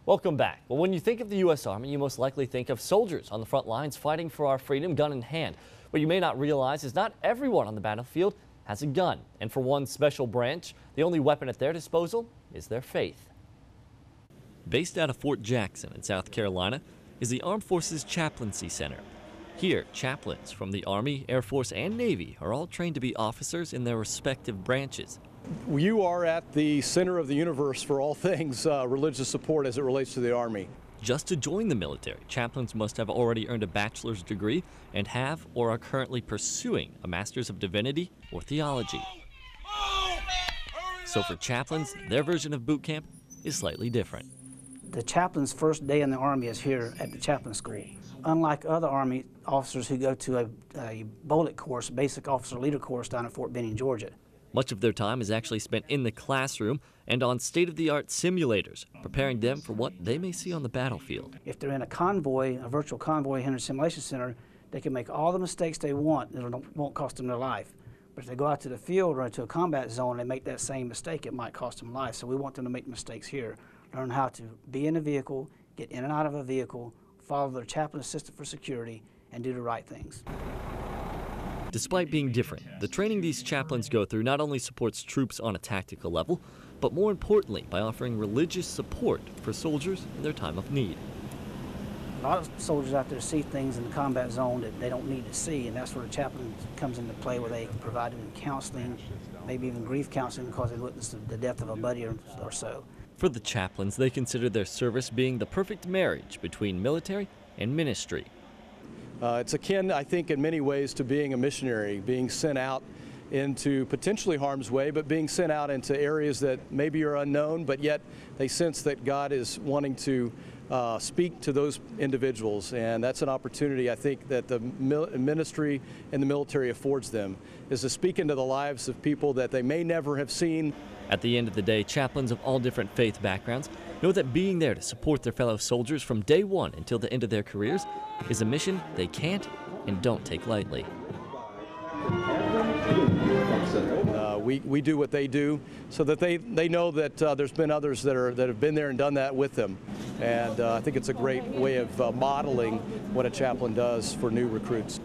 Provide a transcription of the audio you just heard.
Welcome back. Well, when you think of the U.S. Army, you most likely think of soldiers on the front lines fighting for our freedom, gun in hand. What you may not realize is not everyone on the battlefield has a gun. And for one special branch, the only weapon at their disposal is their faith. Based out of Fort Jackson in South Carolina is the Armed Forces Chaplaincy Center. Here, chaplains from the Army, Air Force, and Navy are all trained to be officers in their respective branches. You are at the center of the universe for all things religious support as it relates to the Army. Just to join the military, chaplains must have already earned a bachelor's degree and have or are currently pursuing a Master's of Divinity or Theology. So for chaplains, their version of boot camp is slightly different. The chaplain's first day in the Army is here at the chaplain school. Unlike other Army officers who go to a bullet course, basic officer leader course down at Fort Benning, Georgia. Much of their time is actually spent in the classroom and on state-of-the-art simulators, preparing them for what they may see on the battlefield. If they're in a convoy, a virtual convoy here in a simulation center, they can make all the mistakes they want and it won't cost them their life. But if they go out to the field or into a combat zone and make that same mistake, it might cost them life. So we want them to make mistakes here, learn how to be in a vehicle, get in and out of a vehicle, follow their chaplain system for security, and do the right things. Despite being different, the training these chaplains go through not only supports troops on a tactical level, but more importantly by offering religious support for soldiers in their time of need. A lot of soldiers out there see things in the combat zone that they don't need to see, and that's where the chaplain comes into play, where they provide them counseling, maybe even grief counseling because they witnessed the death of a buddy or so. For the chaplains, they consider their service being the perfect marriage between military and ministry. It's akin, I think, in many ways to being a missionary, being sent out into potentially harm's way, but being sent out into areas that maybe are unknown, but yet they sense that God is wanting to speak to those individuals. And that's an opportunity, I think, that the ministry and the military affords them, is to speak into the lives of people that they may never have seen. At the end of the day, chaplains of all different faith backgrounds know that being there to support their fellow soldiers from day one until the end of their careers is a mission they can't and don't take lightly. We do what they do so that they know that there's been others that have been there and done that with them. And I think it's a great way of modeling what a chaplain does for new recruits.